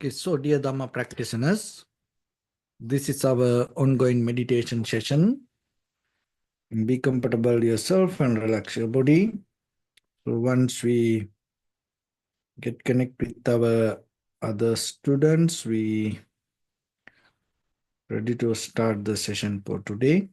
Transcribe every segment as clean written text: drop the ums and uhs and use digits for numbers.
Okay, so dear Dhamma practitioners, this is our ongoing meditation session. Be comfortable yourself and relax your body. So once we get connected with our other students, we ready to start the session for today.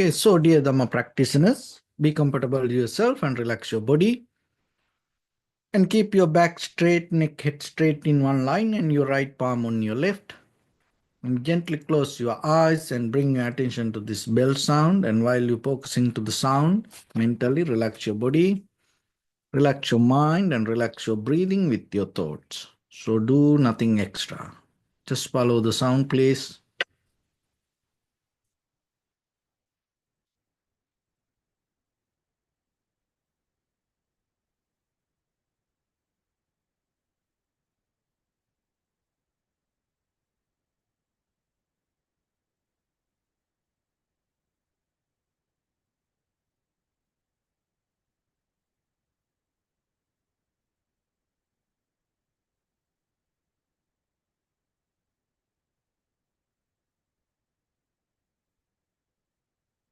Okay, so dear Dhamma practitioners, be comfortable yourself and relax your body. And keep your back straight, neck head straight in one line and your right palm on your left. And gently close your eyes and bring your attention to this bell sound. And while you're focusing to the sound, mentally relax your body, relax your mind, and relax your breathing with your thoughts. So do nothing extra. Just follow the sound, please.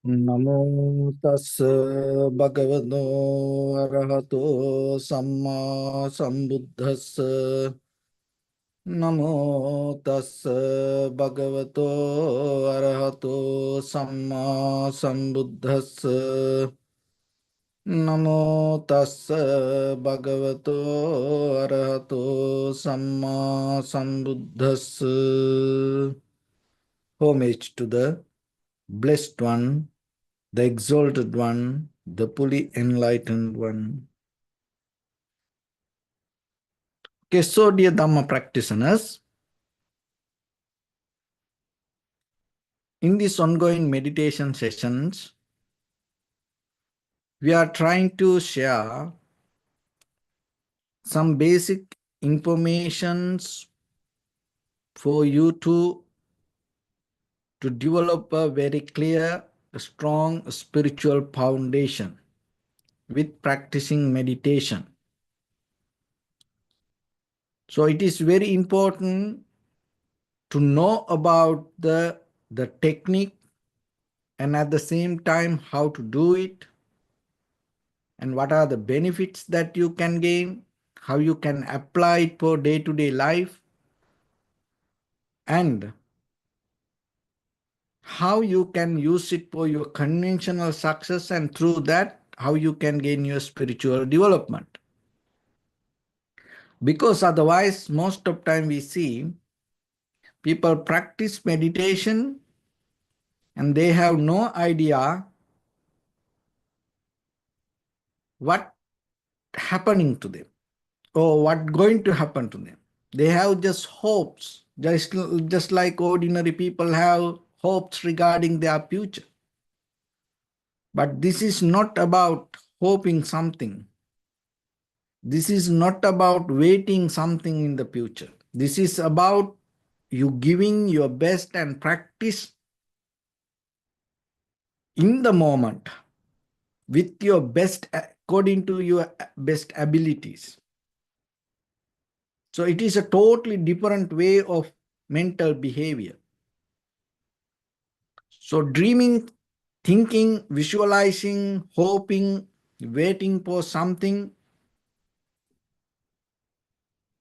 Namo tassa bhagavato arahato samma sambuddhassa. Namo tassa bhagavato arahato samma sambuddhassa. Namo tassa bhagavato arahato samma sambuddhassa. Homage to the Blessed One, the Exalted One, the fully enlightened One. Okay, so dear Dhamma practitioners, in these ongoing meditation sessions, we are trying to share some basic informations for you to develop a very clear, strong spiritual foundation with practicing meditation. So it is very important to know about the technique and at the same time how to do it and what are the benefits that you can gain, how you can apply it for day-to-day life, and how you can use it for your conventional success, and through that, how you can gain your spiritual development. Because otherwise, most of time we see people practice meditation and they have no idea what happening to them or what going to happen to them. They have just hopes, just like ordinary people have hopes regarding their future. But this is not about hoping something. This is not about waiting something in the future. This is about you giving your best and practice in the moment with your best, according to your best abilities. So it is a totally different way of mental behavior. So dreaming, thinking, visualizing, hoping, waiting for something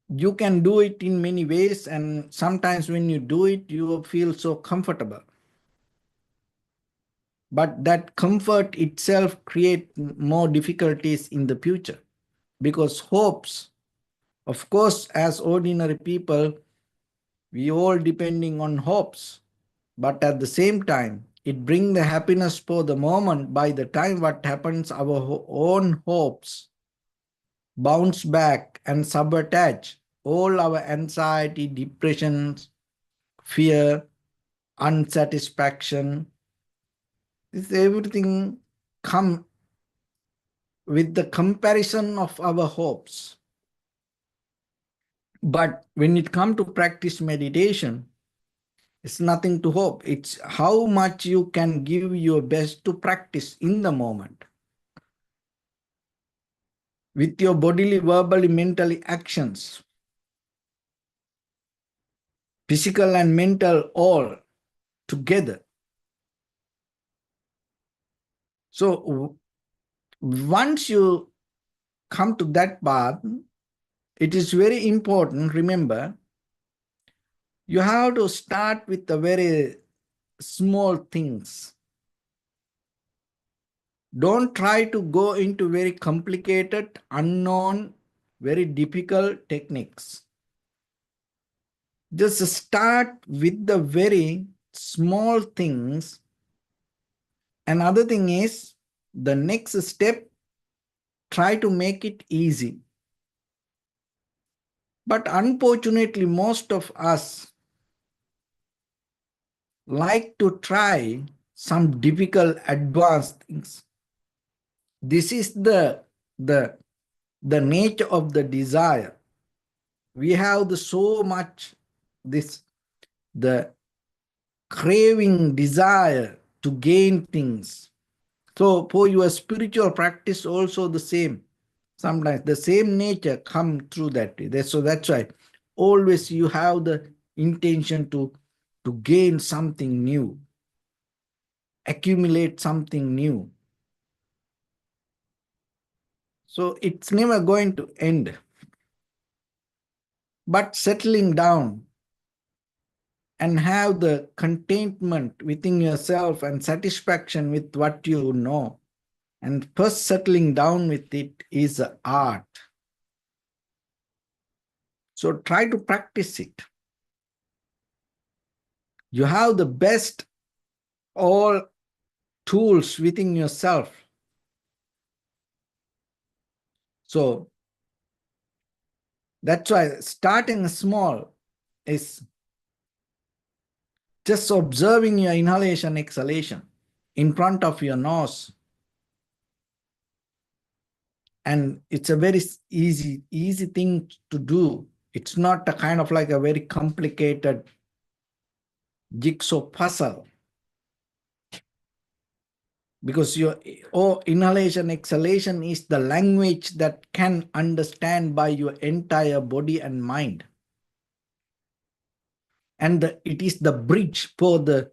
You can do it in many ways, and sometimes when you do it, you feel so comfortable. But that comfort itself creates more difficulties in the future, because hopes, of course, as ordinary people, we all depending on hopes, but at the same time, it brings the happiness for the moment. By the time what happens, our own hopes bounce back and sabotage all our anxiety, depressions, fear, unsatisfaction. This everything come with the comparison of our hopes. But when it comes to practice meditation, it's nothing to hope. It's how much you can give your best to practice in the moment. With your bodily, verbally, mentally actions, physical and mental all together. So once you come to that path, it is very important, remember, you have to start with the very small things. Don't try to go into very complicated, unknown, very difficult techniques. Just start with the very small things. Another thing is, the next step, try to make it easy. But unfortunately, most of us like to try some difficult advanced things. This is the nature of the desire. We have so much the craving desire to gain things. So for your spiritual practice also the same. Sometimes the same nature come through that. So that's why always you have the intention to gain something new, accumulate something new. So it's never going to end. But settling down and have the contentment within yourself and satisfaction with what you know, and first settling down with it is an art. So try to practice it. You have the best all tools within yourself. So that's why starting small is just observing your inhalation, exhalation in front of your nose. And it's a very easy thing to do. It's not a kind of like a very complicated jigsaw puzzle. Because your inhalation, exhalation is the language that can understand by your entire body and mind. And it is the bridge for the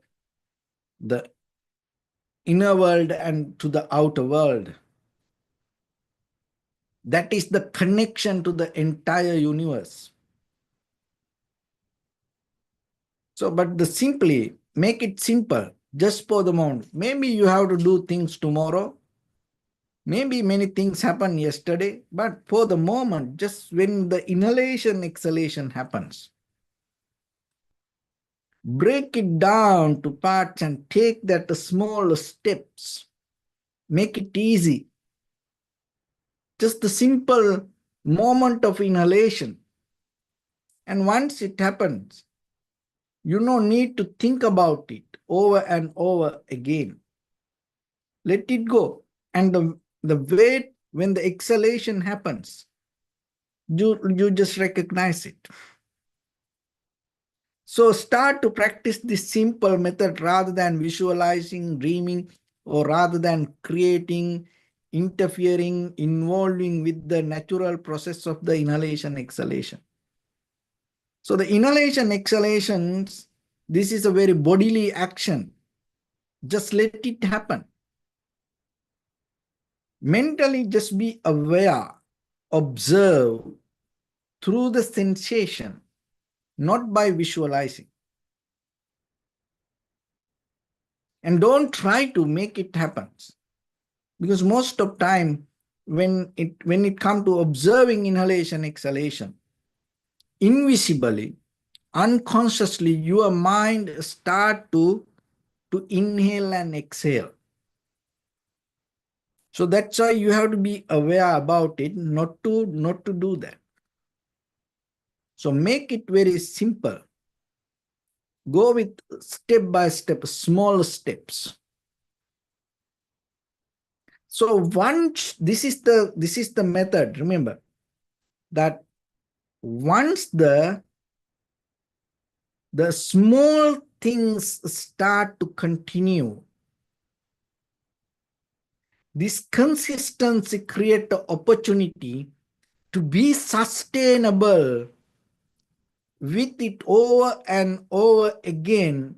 inner world and to the outer world. That is the connection to the entire universe. So, but simply make it simple, just for the moment. Maybe you have to do things tomorrow. Maybe many things happened yesterday, but for the moment, just when the inhalation, exhalation happens, break it down to parts and take that small steps. Make it easy. Just the simple moment of inhalation. And once it happens, you don't need to think about it over and over again. Let it go. And the way when the exhalation happens, you just recognize it. So start to practice this simple method rather than visualizing, dreaming, or rather than creating, interfering, involving with the natural process of the inhalation, exhalation. So the inhalation, exhalations, this is a very bodily action. Just let it happen. Mentally, just be aware, observe, through the sensation, not by visualizing. And don't try to make it happen. Because most of time, when it comes to observing inhalation, exhalation, invisibly, unconsciously, your mind start to inhale and exhale. So that's why you have to be aware about it, not to do that. So make it very simple. Go with step by step, small steps. So once this is the method, remember that once the small things start to continue, this consistency create the opportunity to be sustainable with it over and over again,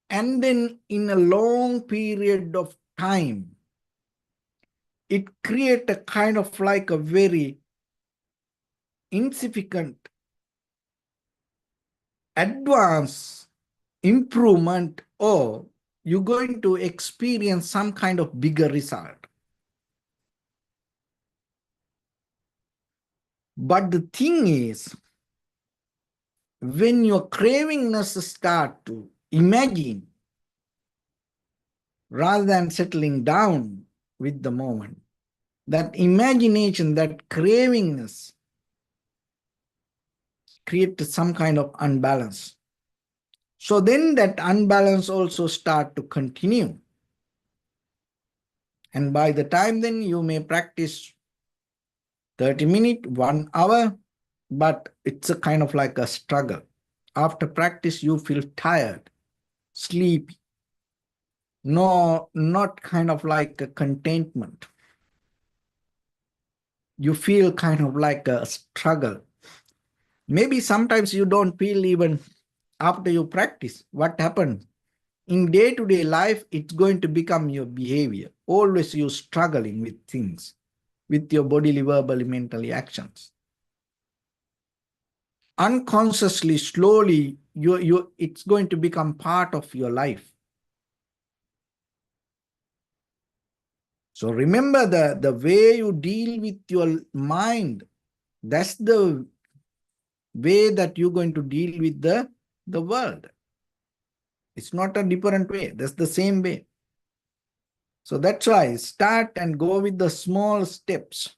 and then in a long period of time, it create a kind of like a very insignificant advance improvement, or you're going to experience some kind of bigger result. But the thing is, when your cravingness start to imagine rather than settling down with the moment, that imagination, that cravingness creates some kind of unbalance. So then that unbalance also start to continue. And by the time then you may practice 30 minutes, 1 hour, but it's a kind of like a struggle. After practice, you feel tired, sleepy. No, not kind of like a contentment. You feel kind of like a struggle. Maybe sometimes you don't feel even after you practice. What happens? In day-to-day life, it's going to become your behavior. Always you struggling with things, with your bodily, verbally, mentally actions. Unconsciously, slowly, it's going to become part of your life. So remember the way you deal with your mind, that's the way that you're going to deal with the world. It's not a different way. That's the same way. So that's why start and go with the small steps.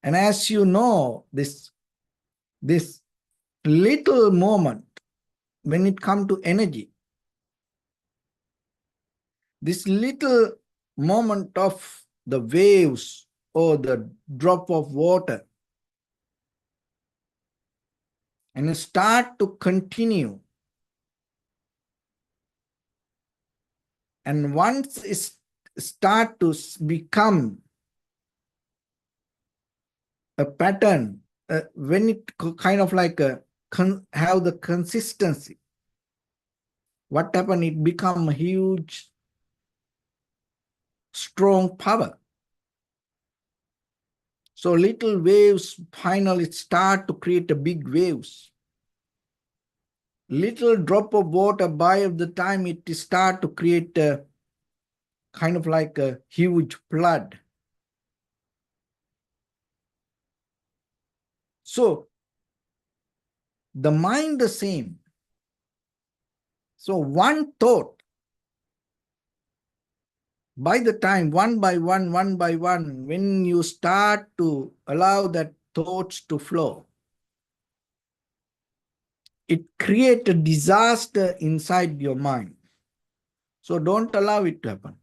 And as you know, this little moment, when it comes to energy, this little moment of the waves or the drop of water, and start to continue. And once it start to become a pattern, when it kind of like have the consistency, what happened? It become a huge, strong power. So little waves finally start to create a big waves. Little drop of water, by the time it start to create a kind of like a huge flood. So the mind the same. So one thought, by the time one by one, when you start to allow that thoughts to flow, it creates a disaster inside your mind. So don't allow it to happen.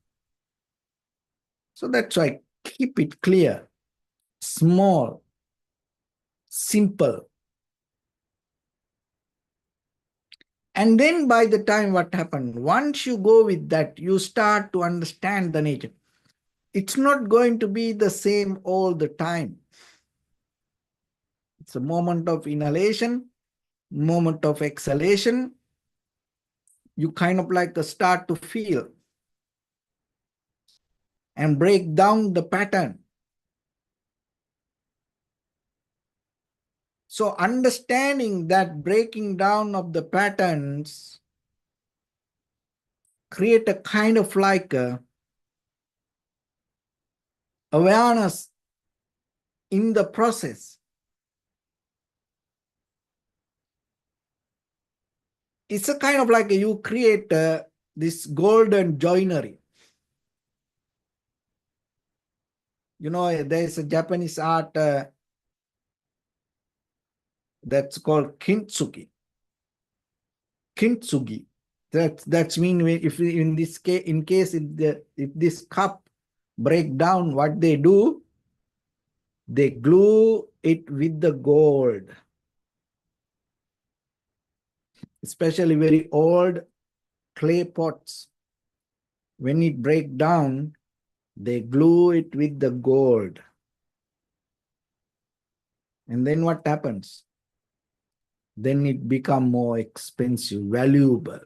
So that's why keep it clear, small, simple. And then by the time what happened, once you go with that, you start to understand the nature. It's not going to be the same all the time. It's a moment of inhalation, moment of exhalation. You kind of like start to feel and break down the pattern. So understanding that breaking down of the patterns create a kind of like a awareness in the process. It's a kind of like you create this golden joinery. You know, there's a Japanese art that's called kintsugi. Kintsugi. That's mean if in this case, in case if this cup break down, what they do, they glue it with the gold. Especially very old clay pots. When it break down, they glue it with the gold. And then what happens? Then it become more expensive, valuable.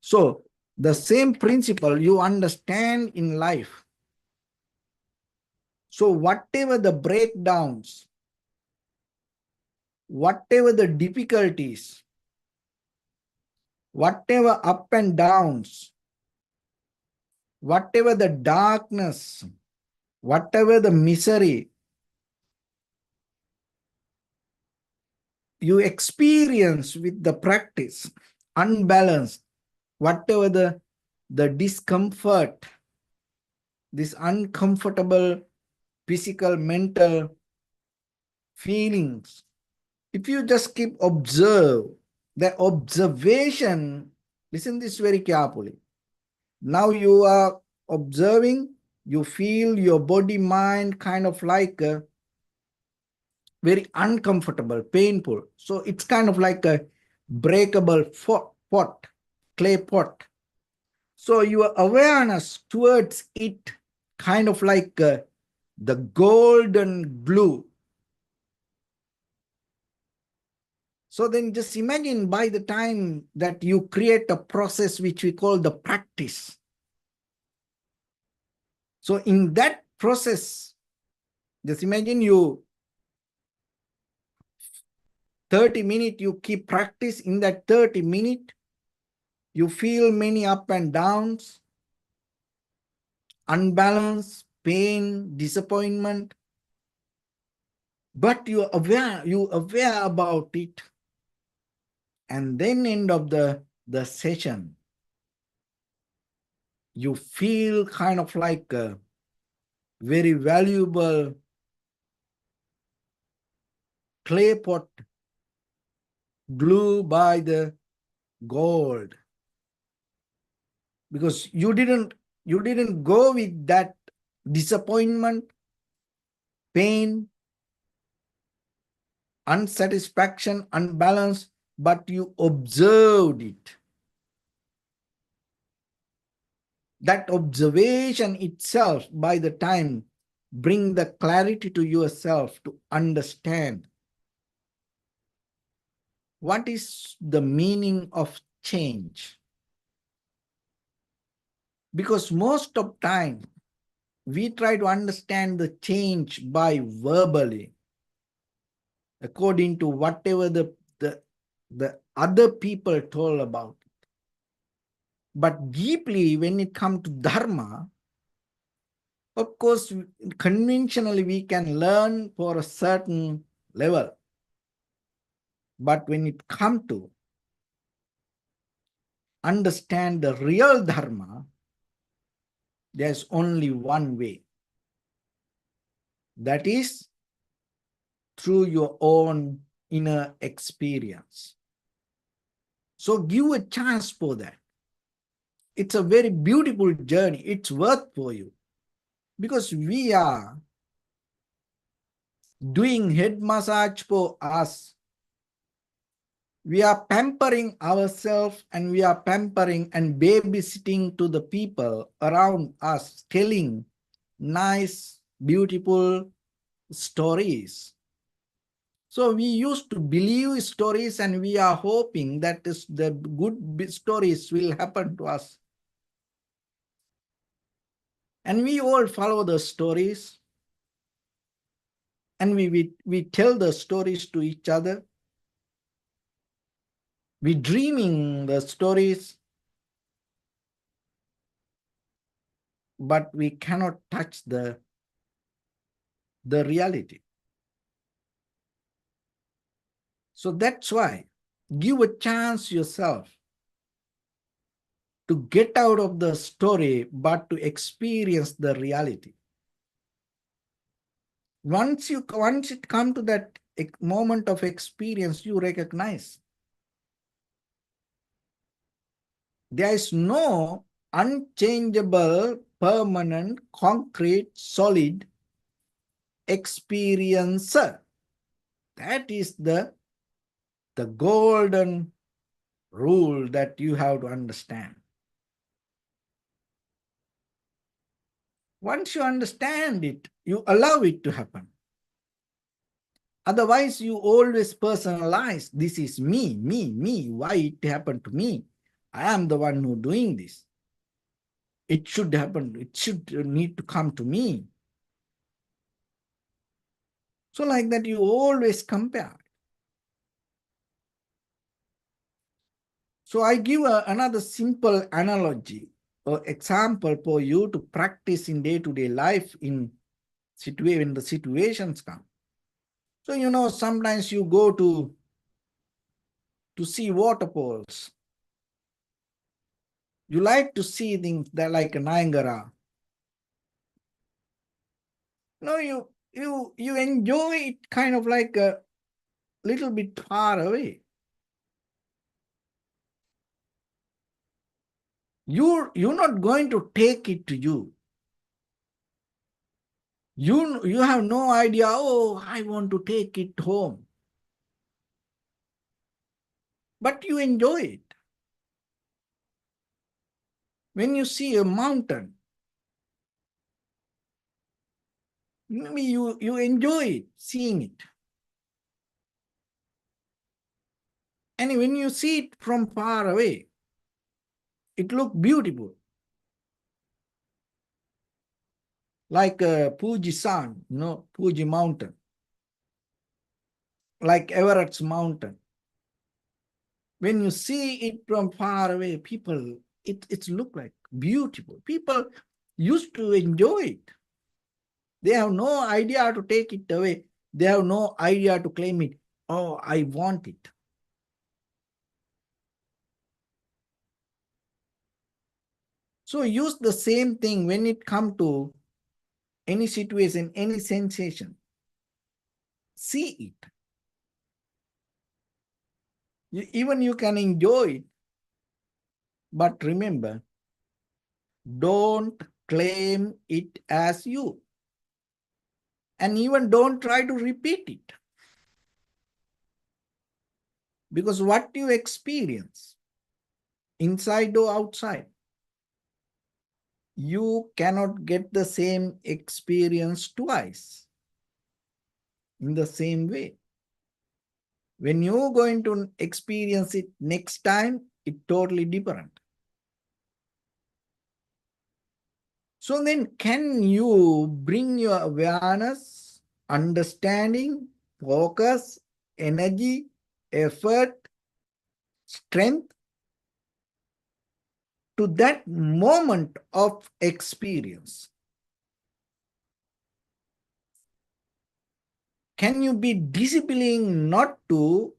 So the same principle you understand in life. So whatever the breakdowns, whatever the difficulties, whatever up and downs, whatever the darkness, whatever the misery you experience with the practice, unbalanced, whatever the discomfort, this uncomfortable physical, mental feelings, if you just keep observe, the observation, listen this very carefully. Now you are observing, you feel your body, mind kind of like very uncomfortable, painful. So it's kind of like a breakable pot, clay pot. So your awareness towards it kind of like the golden glue. So then just imagine by the time that you create a process which we call the practice. So in that process, just imagine you 30 minutes, you keep practice. In that 30 minutes, you feel many up and downs, unbalance, pain, disappointment. But you aware about it. And then end of the session, you feel kind of like a very valuable clay pot glue by the gold. Because you didn't go with that disappointment, pain, unsatisfaction, unbalance, but you observed it. That observation itself, by the time, bring the clarity to yourself to understand what is the meaning of change. Because most of time, we try to understand the change by verbally, according to whatever the other people told about it. But deeply, when it comes to Dharma, of course, conventionally we can learn for a certain level. But when it comes to understand the real Dharma, there's only one way. That is through your own inner experience. So give a chance for that. It's a very beautiful journey. It's worth for you. Because we are doing head massage for us. We are pampering ourselves and we are pampering and babysitting to the people around us, telling nice, beautiful stories. So we used to believe stories and we are hoping that the good stories will happen to us. And we all follow the stories. And we tell the stories to each other. We dreaming the stories, but we cannot touch the reality. So that's why give a chance yourself to get out of the story, but to experience the reality. Once it come to that moment of experience, you recognize there is no unchangeable, permanent, concrete, solid experiencer. That is the golden rule that you have to understand. Once you understand it, you allow it to happen. Otherwise, you always personalize, this is me, why it happened to me? I am the one who doing this. It should happen, it should need to come to me. So like that, you always compare. So I give another simple analogy or example for you to practice in day-to-day life when the situations come. So, sometimes you go to see waterfalls. You like to see things that like Niagara. You enjoy it kind of like a little bit far away. You're not going to take it to you. You have no idea, oh, I want to take it home. But you enjoy it. When you see a mountain, maybe you enjoy it, seeing it. And when you see it from far away, it looks beautiful. Like Fuji-san, Fuji mountain. Like Everett's mountain. When you see it from far away, people, it look like beautiful. People used to enjoy it. They have no idea to take it away. They have no idea to claim it. Oh, I want it. So use the same thing when it comes to any situation, any sensation. See it. Even you can enjoy it. But remember, don't claim it as you. And even don't try to repeat it. Because what you experience, inside or outside, you cannot get the same experience twice in the same way. When you're going to experience it next time, it's totally different. So then, can you bring your awareness, understanding, focus, energy, effort, strength to that moment of experience? Can you be disciplined not to,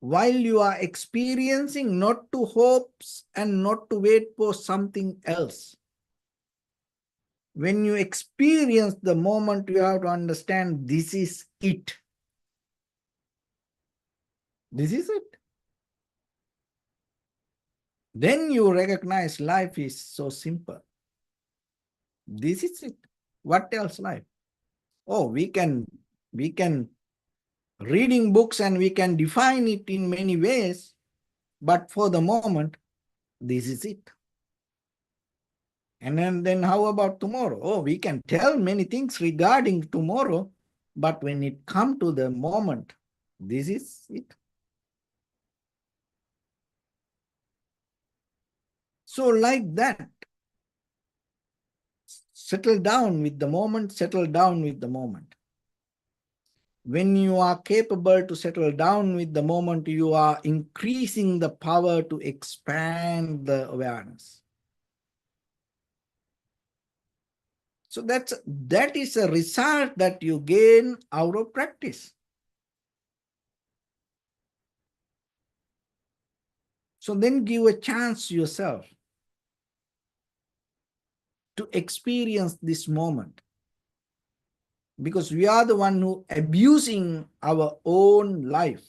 while you are experiencing, not to hopes and not to wait for something else? When you experience the moment, you have to understand this is it. This is it. Then you recognize life is so simple. This is it. What else life? Oh, we can reading books and we can define it in many ways, but for the moment, this is it. And then how about tomorrow? Oh, we can tell many things regarding tomorrow, but when it comes to the moment, this is it. So like that, settle down with the moment, settle down with the moment. When you are capable to settle down with the moment, you are increasing the power to expand the awareness. So that is a result that you gain out of practice. So then give a chance yourself to experience this moment, because we are the one who abusing our own life.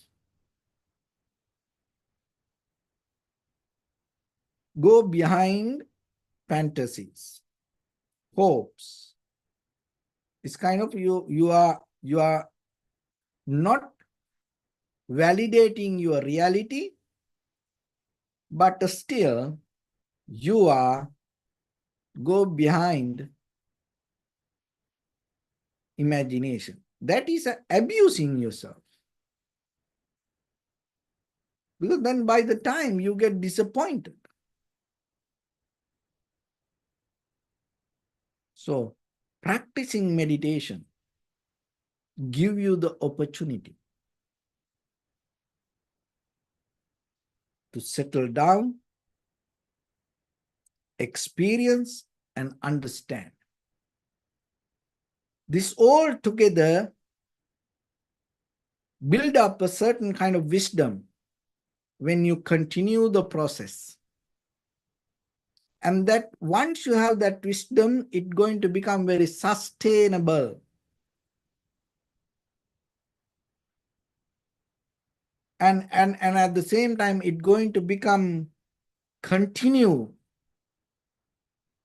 Go behind fantasies, hopes. It's kind of you are not validating your reality, but still you are go behind imagination. That is abusing yourself. Because then by the time you get disappointed. So practicing meditation give you the opportunity to settle down, experience, and understand. This all together build up a certain kind of wisdom when you continue the process. And that once you have that wisdom, it's going to become very sustainable. And at the same time, it's going to become continue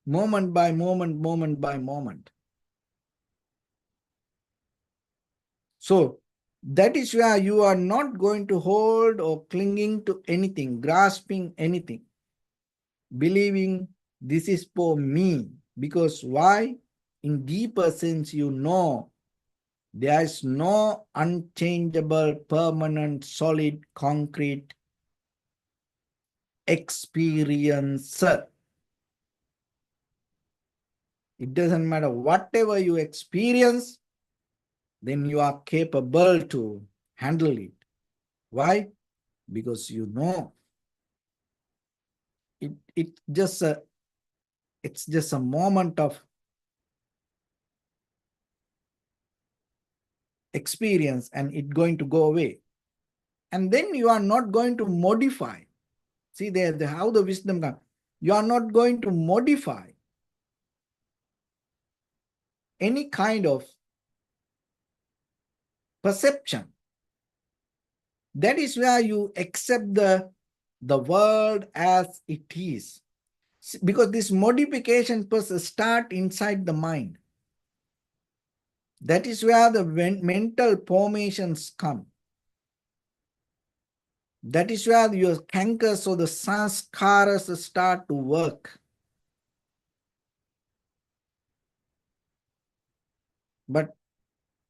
moment by moment, moment by moment. So that is where you are not going to hold or clinging to anything, grasping anything, believing this is for me. Because why? In deeper sense, you know there is no unchangeable, permanent, solid, concrete experiencer. It doesn't matter whatever you experience, then you are capable to handle it. Why? Because you know it's just a moment of experience and it's going to go away. And then you are not going to modify. See there how the wisdom comes. You are not going to modify any kind of perception. That is where you accept the world as it is. Because this modification first start inside the mind. That is where the mental formations come. That is where your cankers or the sanskaras start to work. But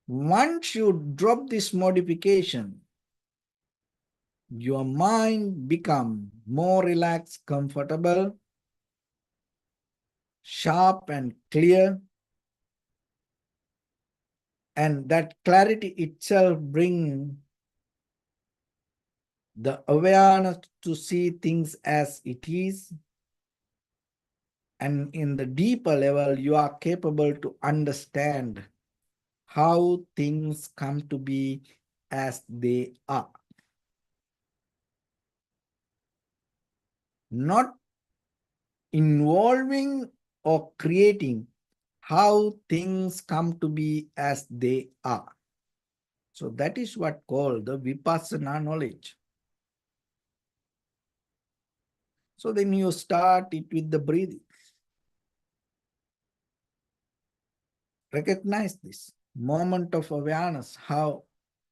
once you drop this modification, your mind become more relaxed, comfortable, sharp and clear. And that clarity itself brings the awareness to see things as it is. And in the deeper level, you are capable to understand how things come to be as they are. Not involving or creating, how things come to be as they are. So that is what called the vipassana knowledge. So then you start it with the breathing. Recognize this moment of awareness, how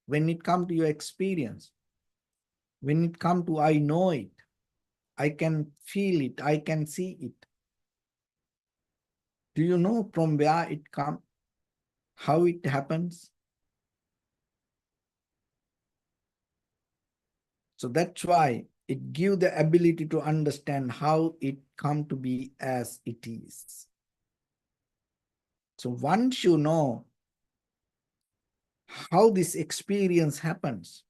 when it comes to your experience, when it comes to I know it, I can feel it, I can see it. Do you know from where it comes? How it happens? So that's why it gives the ability to understand how it come to be as it is. So once you know how this experience happens.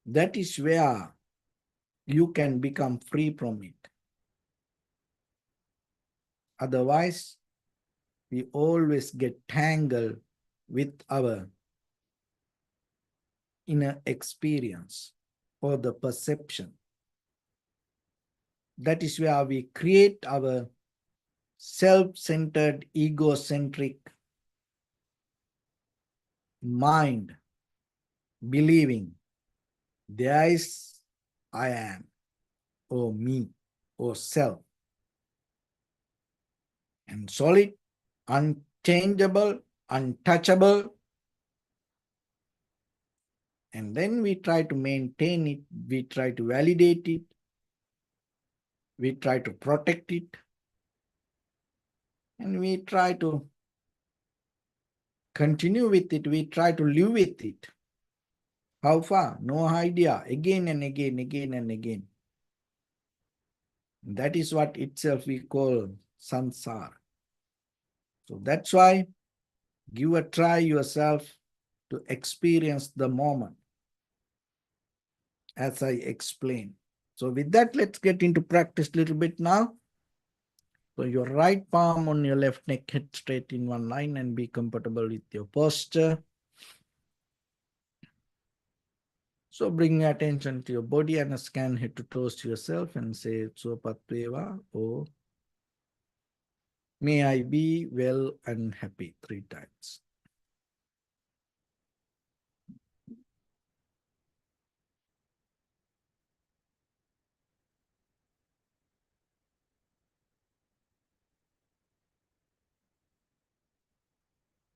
That is where you can become free from it. Otherwise, we always get tangled with our inner experience or the perception. That is where we create our self-centered, egocentric mind, believing there is I am, or me, or self, and solid, unchangeable, untouchable. And then we try to maintain it, we try to validate it, we try to protect it, and we try to continue with it, we try to live with it. How far? No idea. Again and again, again and again. That is what itself we call samsara. So that's why give a try yourself to experience the moment as I explained. So with that, let's get into practice a little bit now. So your right palm on your left neck, head straight in one line, and be comfortable with your posture. So bring your attention to your body and scan head to toes to yourself and say Sopatveva, or may I be well and happy 3 times.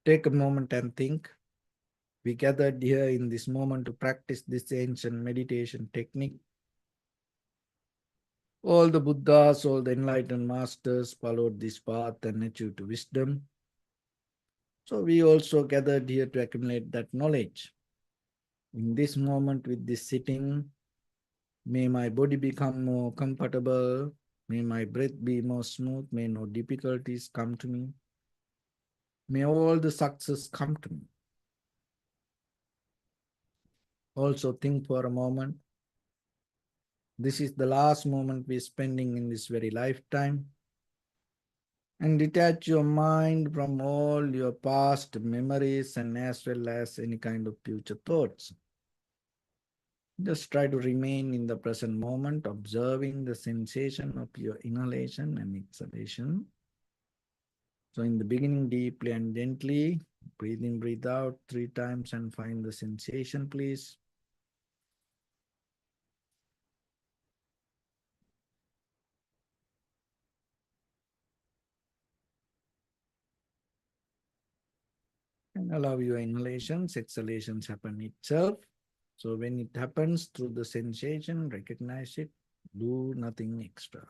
Take a moment and think. We gathered here in this moment to practice this ancient meditation technique. All the Buddhas, all the enlightened masters followed this path and achieved wisdom. So we also gathered here to accumulate that knowledge. In this moment with this sitting, may my body become more comfortable. May my breath be more smooth. May no difficulties come to me. May all the success come to me. Also think for a moment. This is the last moment we're spending in this very lifetime. And detach your mind from all your past memories and as well as any kind of future thoughts. Just try to remain in the present moment, observing the sensation of your inhalation and exhalation. So in the beginning, deeply and gently, breathe in, breathe out 3 times and find the sensation, please. And allow your inhalations, exhalations happen itself. So when it happens through the sensation, recognize it, do nothing extra.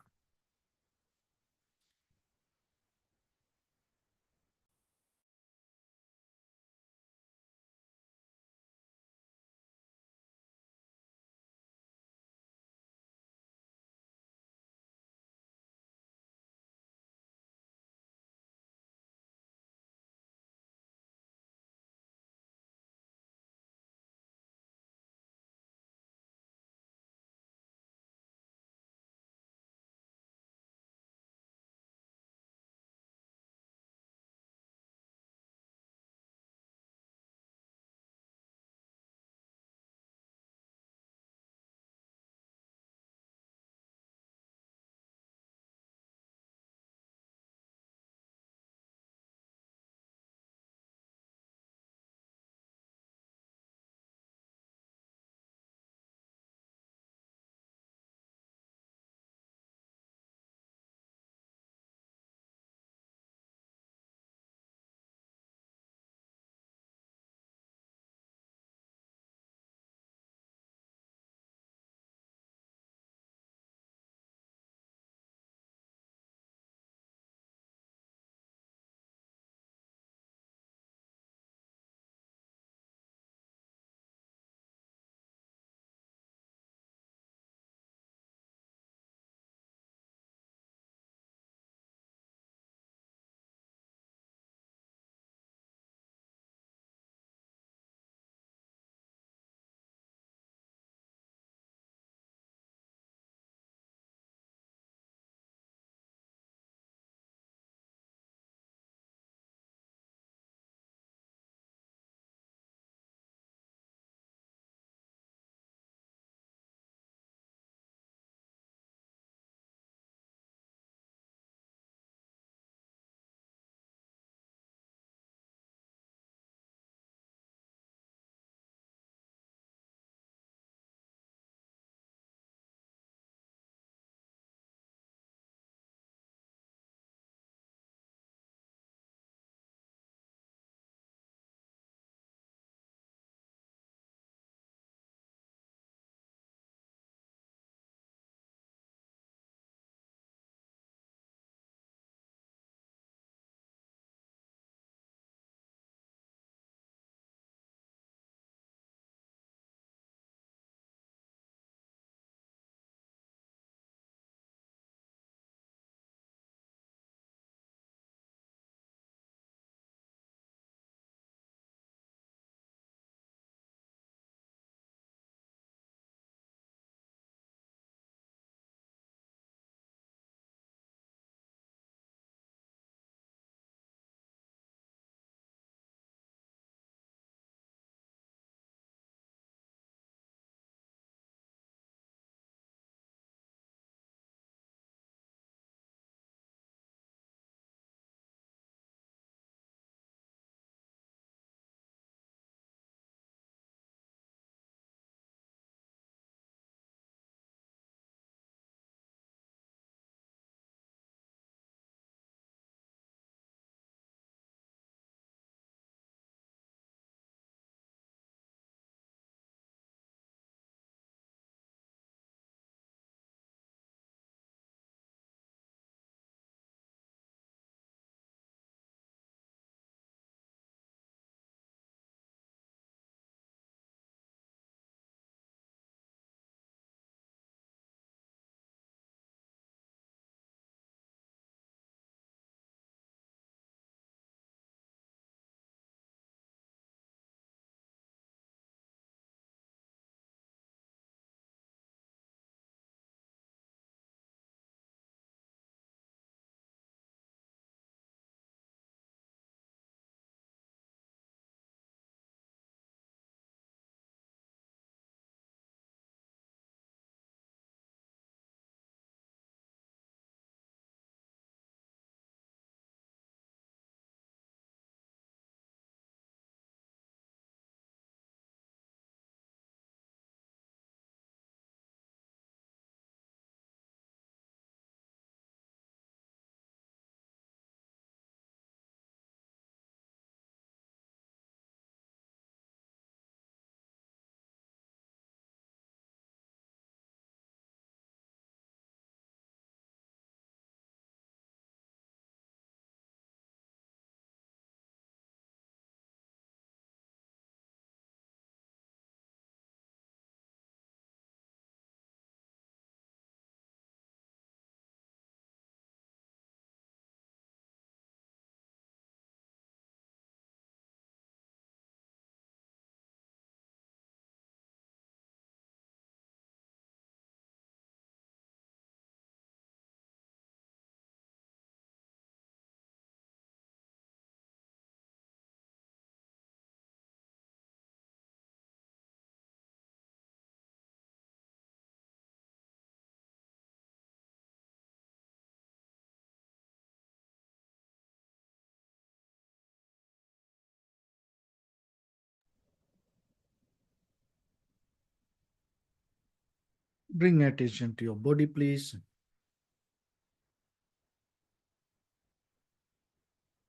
Bring attention to your body, please.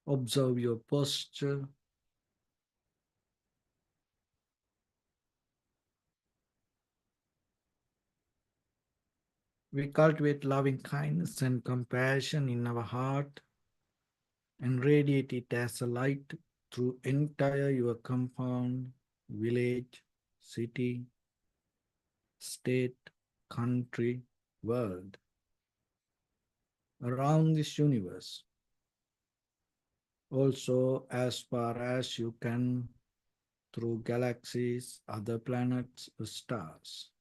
Observe your posture. We cultivate loving kindness and compassion in our heart and radiate it as a light through entire your compound, village, city, state, country, world, around this universe. Also, as far as you can, through galaxies, other planets, stars.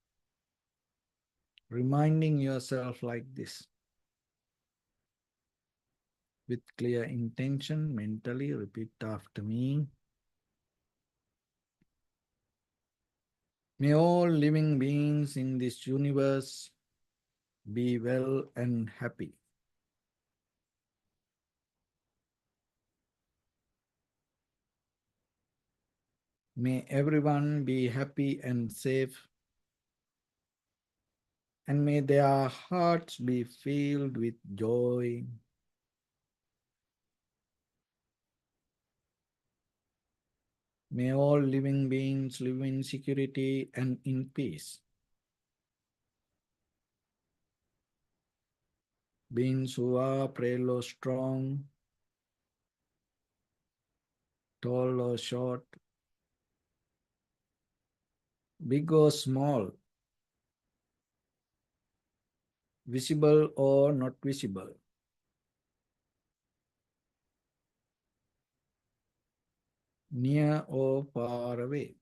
Reminding yourself like this. With clear intention, mentally repeat after me. May all living beings in this universe be well and happy. May everyone be happy and safe, and may their hearts be filled with joy. May all living beings live in security and in peace. Beings who are frail or strong, tall or short, big or small, visible or not visible, near or far away.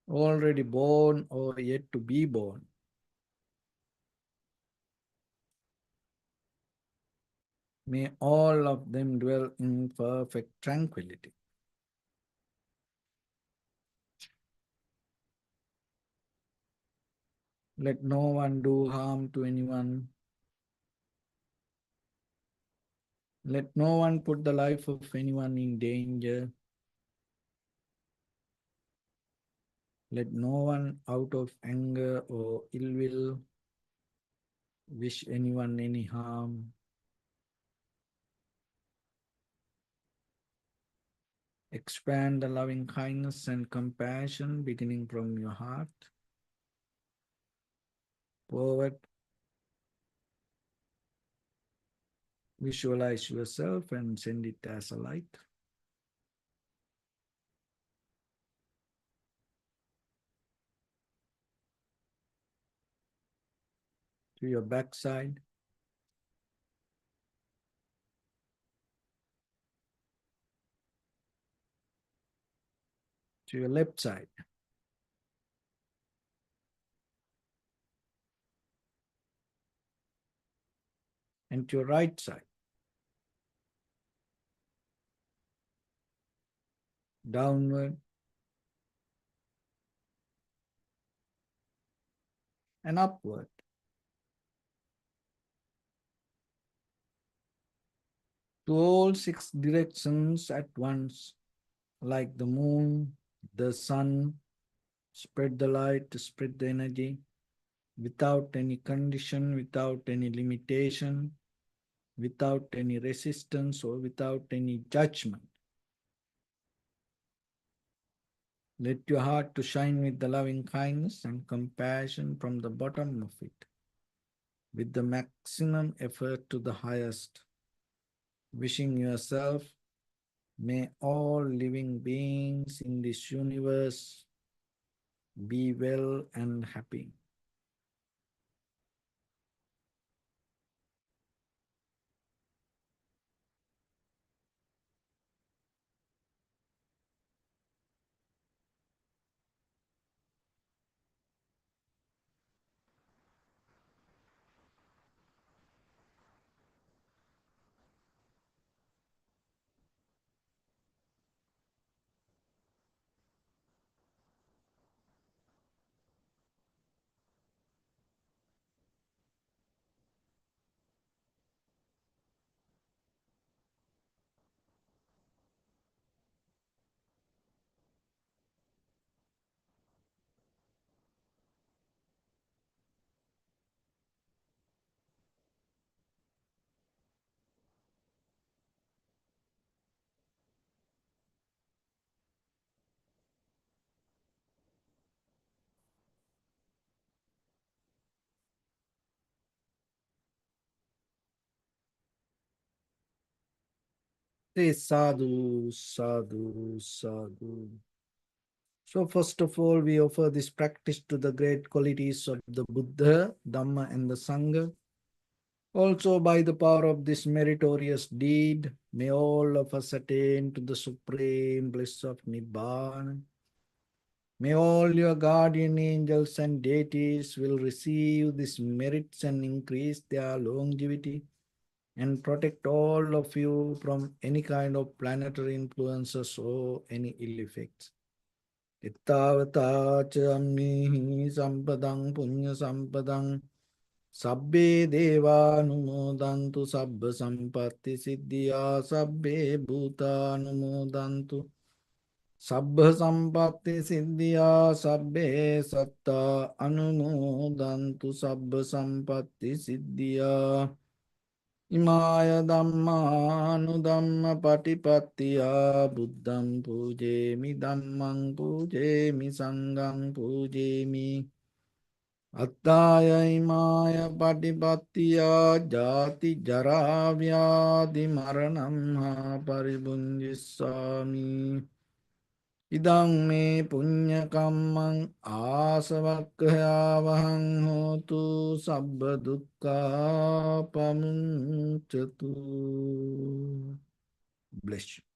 Already born or yet to be born. May all of them dwell in perfect tranquility. Let no one do harm to anyone. Let no one put the life of anyone in danger. Let no one out of anger or ill will wish anyone any harm. Expand the loving kindness and compassion beginning from your heart forward. Visualize yourself and send it as a light. To your backside. To your left side. And to your right side. Downward and upward. To all six directions at once, like the moon, the sun, spread the light, spread the energy, without any condition, without any limitation, without any resistance or without any judgment. Let your heart to shine with the loving kindness and compassion from the bottom of it, with the maximum effort to the highest. Wishing yourself, may all living beings in this universe be well and happy. Say sadhu, sadhu, sadhu. So first of all, we offer this practice to the great qualities of the Buddha, Dhamma, and the Sangha. Also, by the power of this meritorious deed, may all of us attain to the supreme bliss of Nibbana. May all your guardian angels and deities will receive these merits and increase their longevity and protect all of you from any kind of planetary influences or any ill effects. Ittavata ca ammihi sampadang punya sampadang sabbe deva anumodantu sabba sampatti siddhya sabbe bhuta anumodantu sabba sampatti siddhya sabbe satta anumodantu sabba sampatti siddhya Imaya Dhammanu Dhamma Patipattiya Buddham Pujemi Dhammang Pujemi Sanghang Pujemi Attaya Imaya Patipattiya Jati Jara Vyadi Maranam Ha Paribunjissami Idang me punya kamang asavakkaya vahang hotu sabba dukkha pamuncatu. Bless you.